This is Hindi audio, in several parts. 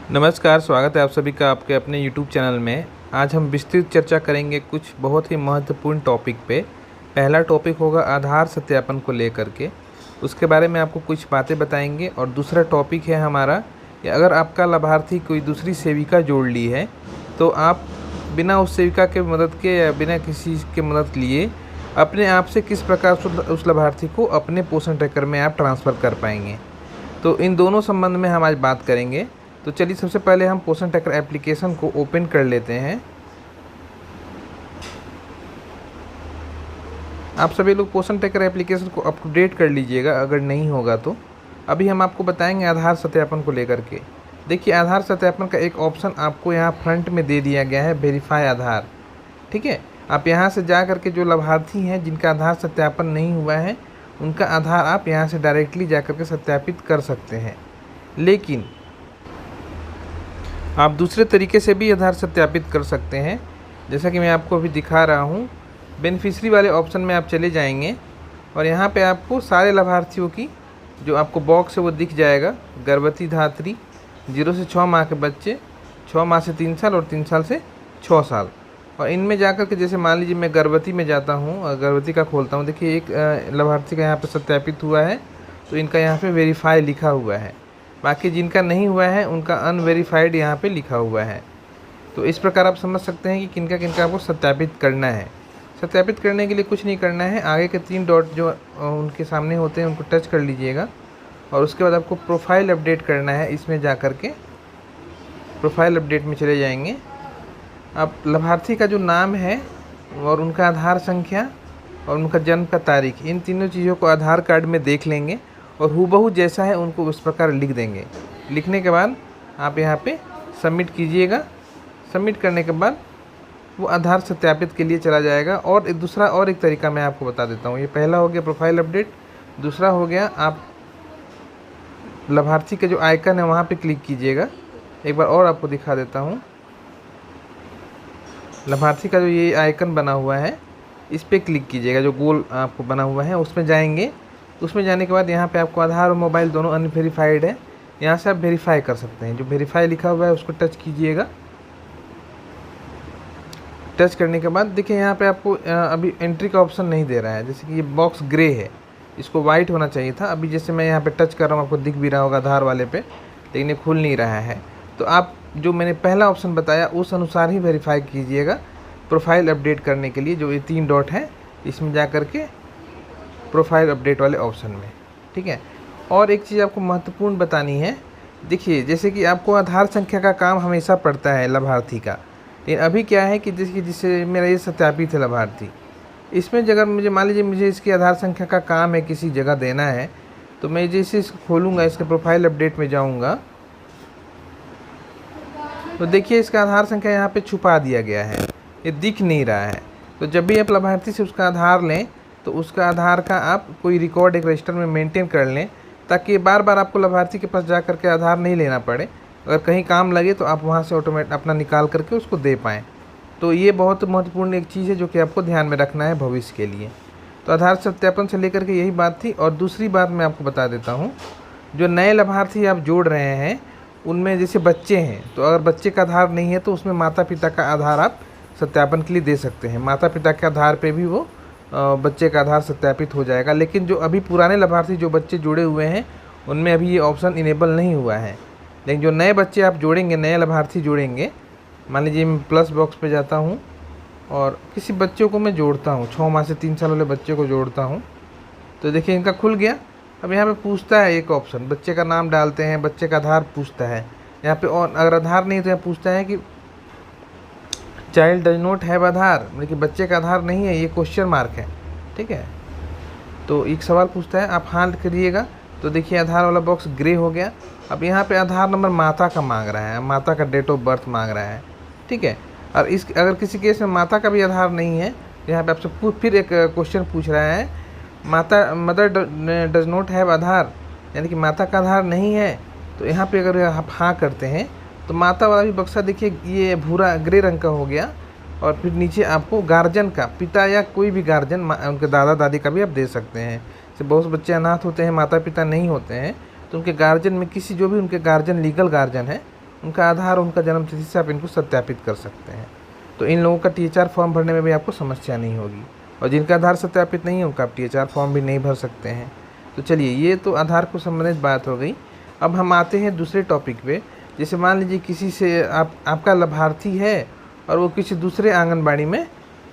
नमस्कार, स्वागत है आप सभी का आपके अपने YouTube चैनल में। आज हम विस्तृत चर्चा करेंगे कुछ बहुत ही महत्वपूर्ण टॉपिक पे। पहला टॉपिक होगा आधार सत्यापन को लेकर के, उसके बारे में आपको कुछ बातें बताएंगे। और दूसरा टॉपिक है हमारा कि अगर आपका लाभार्थी कोई दूसरी सेविका जोड़ ली है तो आप बिना उस सेविका के मदद के या बिना किसी के मदद लिए अपने आप से किस प्रकार से उस लाभार्थी को अपने पोषण ट्रैकर में आप ट्रांसफ़र कर पाएंगे। तो इन दोनों संबंध में हम आज बात करेंगे। तो चलिए सबसे पहले हम पोषण ट्रैकर एप्लीकेशन को ओपन कर लेते हैं। आप सभी लोग पोषण ट्रैकर एप्लीकेशन को अपडेट कर लीजिएगा अगर नहीं होगा तो। अभी हम आपको बताएंगे आधार सत्यापन को लेकर के। देखिए, आधार सत्यापन का एक ऑप्शन आपको यहाँ फ्रंट में दे दिया गया है, वेरीफाई आधार। ठीक है, आप यहाँ से जा करके जो लाभार्थी हैं जिनका आधार सत्यापन नहीं हुआ है उनका आधार आप यहाँ से डायरेक्टली जा करके सत्यापित कर सकते हैं। लेकिन आप दूसरे तरीके से भी आधार सत्यापित कर सकते हैं, जैसा कि मैं आपको अभी दिखा रहा हूँ। बेनिफिशियरी वाले ऑप्शन में आप चले जाएंगे और यहाँ पे आपको सारे लाभार्थियों की जो आपको बॉक्स है वो दिख जाएगा। गर्भवती धात्री, 0 से 6 माह के बच्चे, 6 माह से 3 साल और 3 साल से 6 साल। और इनमें जाकर के जैसे मान लीजिए मैं गर्भवती में जाता हूँ और गर्भवती का खोलता हूँ। देखिए, एक लाभार्थी का यहाँ पर सत्यापित हुआ है तो इनका यहाँ पर वेरीफाई लिखा हुआ है। बाकी जिनका नहीं हुआ है उनका अनवेरीफाइड यहाँ पे लिखा हुआ है। तो इस प्रकार आप समझ सकते हैं कि किनका किनका आपको सत्यापित करना है। सत्यापित करने के लिए कुछ नहीं करना है, आगे के 3 डॉट जो उनके सामने होते हैं उनको टच कर लीजिएगा और उसके बाद आपको प्रोफाइल अपडेट करना है। इसमें जा कर के प्रोफाइल अपडेट में चले जाएंगे। आप लाभार्थी का जो नाम है और उनका आधार संख्या और उनका जन्म का तारीख, इन तीनों चीज़ों को आधार कार्ड में देख लेंगे और हूबहू जैसा है उनको उस प्रकार लिख देंगे। लिखने के बाद आप यहाँ पे सबमिट कीजिएगा। सबमिट करने के बाद वो आधार सत्यापित के लिए चला जाएगा। और एक तरीका मैं आपको बता देता हूँ। ये पहला हो गया प्रोफाइल अपडेट। दूसरा हो गया, आप लाभार्थी के जो आइकन है वहाँ पे क्लिक कीजिएगा। एक बार और आपको दिखा देता हूँ। लाभार्थी का जो ये आइकन बना हुआ है इस पर क्लिक कीजिएगा, जो गोल आपको बना हुआ है उसमें जाएंगे। उसमें जाने के बाद यहाँ पे आपको आधार और मोबाइल दोनों अनवेरीफाइड है, यहाँ से आप वेरीफाई कर सकते हैं। जो वेरीफाई लिखा हुआ है उसको टच कीजिएगा। टच करने के बाद देखिए यहाँ पे आपको अभी एंट्री का ऑप्शन नहीं दे रहा है, जैसे कि ये बॉक्स ग्रे है, इसको वाइट होना चाहिए था। अभी जैसे मैं यहाँ पे टच कर रहा हूँ आपको दिख भी रहा होगा आधार वाले पे, लेकिन ये खुल नहीं रहा है। तो आप जो मैंने पहला ऑप्शन बताया उस अनुसार ही वेरीफाई कीजिएगा प्रोफाइल अपडेट करने के लिए। जो ये 3 डॉट है इसमें जा कर के प्रोफाइल अपडेट वाले ऑप्शन में। ठीक है, और एक चीज़ आपको महत्वपूर्ण बतानी है। देखिए, जैसे कि आपको आधार संख्या का काम हमेशा पड़ता है लाभार्थी का, लेकिन अभी क्या है कि जिससे मेरा ये सत्यापित है लाभार्थी, इसमें अगर मुझे मान लीजिए मुझे इसकी आधार संख्या का काम है किसी जगह देना है, तो मैं जैसे इसको खोलूँगा, इसके प्रोफाइल अपडेट में जाऊँगा तो देखिए इसका आधार संख्या यहाँ पर छुपा दिया गया है, ये दिख नहीं रहा है। तो जब भी आप लाभार्थी से उसका आधार लें तो उसका आधार का आप कोई रिकॉर्ड एक रजिस्टर में मेंटेन कर लें, ताकि बार बार आपको लाभार्थी के पास जा कर के आधार नहीं लेना पड़े। अगर कहीं काम लगे तो आप वहां से ऑटोमेटिक अपना निकाल करके उसको दे पाएँ। तो ये बहुत महत्वपूर्ण एक चीज़ है जो कि आपको ध्यान में रखना है भविष्य के लिए। तो आधार सत्यापन से लेकर के यही बात थी। और दूसरी बात मैं आपको बता देता हूँ, जो नए लाभार्थी आप जोड़ रहे हैं उनमें जैसे बच्चे हैं, तो अगर बच्चे का आधार नहीं है तो उसमें माता पिता का आधार आप सत्यापन के लिए दे सकते हैं। माता पिता के आधार पर भी वो बच्चे का आधार सत्यापित हो जाएगा। लेकिन जो अभी पुराने लाभार्थी जो बच्चे जुड़े हुए हैं उनमें अभी ये ऑप्शन इनेबल नहीं हुआ है। लेकिन जो नए बच्चे आप जोड़ेंगे, नए लाभार्थी जोड़ेंगे, मान लीजिए मैं प्लस बॉक्स पे जाता हूँ और किसी बच्चों को मैं जोड़ता हूँ, 6 माह से 3 साल वाले बच्चे को जोड़ता हूँ, तो देखिए इनका खुल गया। अब यहाँ पे पूछता है एक ऑप्शन, बच्चे का नाम डालते हैं, बच्चे का आधार पूछता है यहाँ पे। और अगर आधार नहीं तो यहाँ पूछता है कि चाइल्ड डज नॉट हैव आधार, मतलब कि बच्चे का आधार नहीं है, ये क्वेश्चन मार्क है। ठीक है, तो एक सवाल पूछता है, आप हाँ करिएगा तो देखिए आधार वाला बॉक्स ग्रे हो गया। अब यहाँ पे आधार नंबर माता का मांग रहा है, माता का डेट ऑफ बर्थ मांग रहा है। ठीक है, और इस अगर किसी केस में माता का भी आधार नहीं है, यहाँ पे आपसे फिर एक क्वेश्चन पूछ रहा है, मदर डज नॉट हैव आधार, यानी कि माता का आधार नहीं है। तो यहाँ पे अगर आप हाँ करते हैं तो माता वाला भी बक्सा देखिए ये भूरा ग्रे रंग का हो गया। और फिर नीचे आपको गार्जियन का, पिता या कोई भी गार्जियन, उनके दादा दादी का भी आप दे सकते हैं। जैसे बहुत से बच्चे अनाथ होते हैं, माता पिता नहीं होते हैं, तो उनके गार्जियन में किसी जो भी उनके गार्जियन लीगल गार्जियन है उनका आधार, उनका जन्म तिथि से आप इनको सत्यापित कर सकते हैं। तो इन लोगों का THR फॉर्म भरने में भी आपको समस्या नहीं होगी, और जिनका आधार सत्यापित नहीं है उनका आप THR फॉर्म भी नहीं भर सकते हैं। तो चलिए, ये तो आधार को संबंधित बात हो गई। अब हम आते हैं दूसरे टॉपिक पे। जैसे मान लीजिए किसी से आपका लाभार्थी है और वो किसी दूसरे आंगनबाड़ी में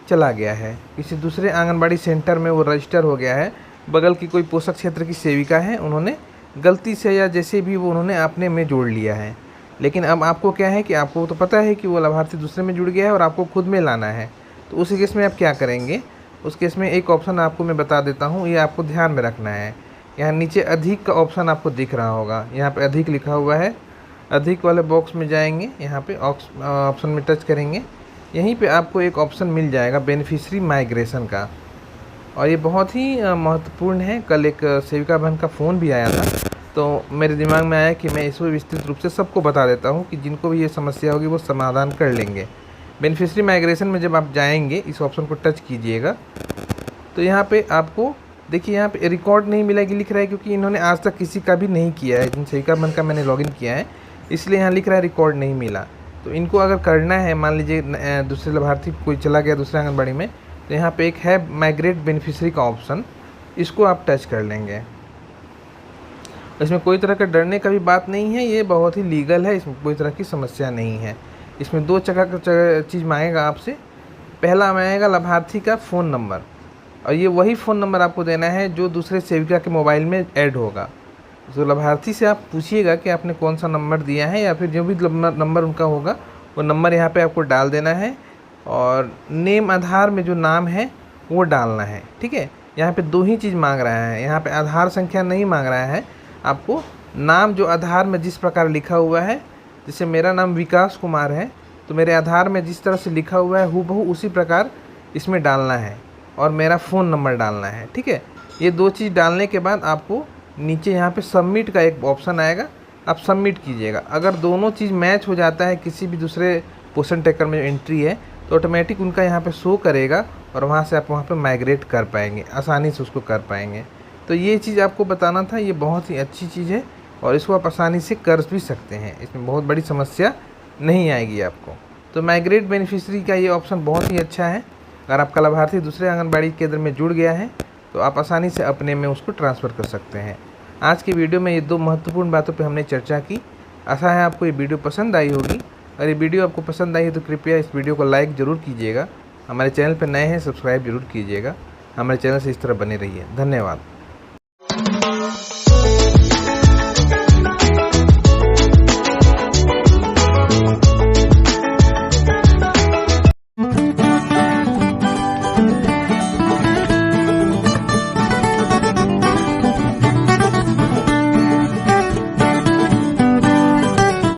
चला गया है, किसी दूसरे आंगनबाड़ी सेंटर में वो रजिस्टर हो गया है, बगल की कोई पोषक क्षेत्र की सेविका है, उन्होंने गलती से या जैसे भी वो उन्होंने अपने में जोड़ लिया है। लेकिन अब आपको क्या है कि आपको तो पता है कि वो लाभार्थी दूसरे में जुड़ गया है और आपको खुद में लाना है। तो उस केस में आप क्या करेंगे? उस केस में एक ऑप्शन आपको मैं बता देता हूँ, ये आपको ध्यान में रखना है। यहाँ नीचे अधिक का ऑप्शन आपको दिख रहा होगा, यहाँ पे अधिक लिखा हुआ है। अधिक वाले बॉक्स में जाएंगे, यहाँ पे ऑप्शन में टच करेंगे, यहीं पे आपको एक ऑप्शन मिल जाएगा बेनिफिशियरी माइग्रेशन का, और ये बहुत ही महत्वपूर्ण है। कल एक सेविका बहन का फ़ोन भी आया था, तो मेरे दिमाग में आया कि मैं इसको विस्तृत रूप से सबको बता देता हूँ कि जिनको भी ये समस्या होगी वो समाधान कर लेंगे। बेनिफिशियरी माइग्रेशन में जब आप जाएंगे, इस ऑप्शन को टच कीजिएगा, तो यहाँ पे आपको देखिए, यहाँ पे रिकॉर्ड नहीं मिलेगी लिख रहा है, क्योंकि इन्होंने आज तक किसी का भी नहीं किया है। जिन सेविका बहन का मैंने लॉगिन किया है, इसलिए यहाँ लिख रहा है रिकॉर्ड नहीं मिला। तो इनको अगर करना है, मान लीजिए दूसरे लाभार्थी कोई चला गया दूसरे आंगनबाड़ी में, तो यहाँ पे एक है माइग्रेट बेनिफिशियरी का ऑप्शन, इसको आप टच कर लेंगे। इसमें कोई तरह का डरने का भी बात नहीं है, ये बहुत ही लीगल है, इसमें कोई तरह की समस्या नहीं है। इसमें दो चीज़ मांगेगा आपसे। पहला मांगेगा लाभार्थी का फ़ोन नंबर, और ये वही फ़ोन नंबर आपको देना है जो दूसरे सेविका के मोबाइल में ऐड होगा। तो लाभार्थी से आप पूछिएगा कि आपने कौन सा नंबर दिया है, या फिर जो भी नंबर उनका होगा वो नंबर यहाँ पे आपको डाल देना है, और नेम आधार में जो नाम है वो डालना है। ठीक है, यहाँ पे दो ही चीज़ मांग रहा है, यहाँ पे आधार संख्या नहीं मांग रहा है। आपको नाम जो आधार में जिस प्रकार लिखा हुआ है, जैसे मेरा नाम विकास कुमार है, तो मेरे आधार में जिस तरह से लिखा हुआ है हूबहू उसी प्रकार इसमें डालना है, और मेरा फ़ोन नंबर डालना है। ठीक है, ये दो चीज़ डालने के बाद आपको नीचे यहाँ पे सबमिट का एक ऑप्शन आएगा, आप सबमिट कीजिएगा। अगर दोनों चीज़ मैच हो जाता है किसी भी दूसरे पोषण ट्रैकर में जो एंट्री है, तो ऑटोमेटिक उनका यहाँ पे शो करेगा, और वहाँ से आप वहाँ पे माइग्रेट कर पाएंगे, आसानी से उसको कर पाएंगे। तो ये चीज़ आपको बताना था, ये बहुत ही अच्छी चीज़ है, और इसको आप आसानी से कर भी सकते हैं, इसमें बहुत बड़ी समस्या नहीं आएगी आपको। तो माइग्रेट बेनिफिशियरी का ये ऑप्शन बहुत ही अच्छा है। अगर आपका लाभार्थी दूसरे आंगनबाड़ी केंद्र में जुड़ गया है, तो आप आसानी से अपने में उसको ट्रांसफ़र कर सकते हैं। आज की वीडियो में ये दो महत्वपूर्ण बातों पे हमने चर्चा की। आशा है आपको ये वीडियो पसंद आई होगी। अगर ये वीडियो आपको पसंद आई है तो कृपया इस वीडियो को लाइक ज़रूर कीजिएगा। हमारे चैनल पर नए हैं, सब्सक्राइब जरूर कीजिएगा। हमारे चैनल से इस तरह बने रहिए। धन्यवाद।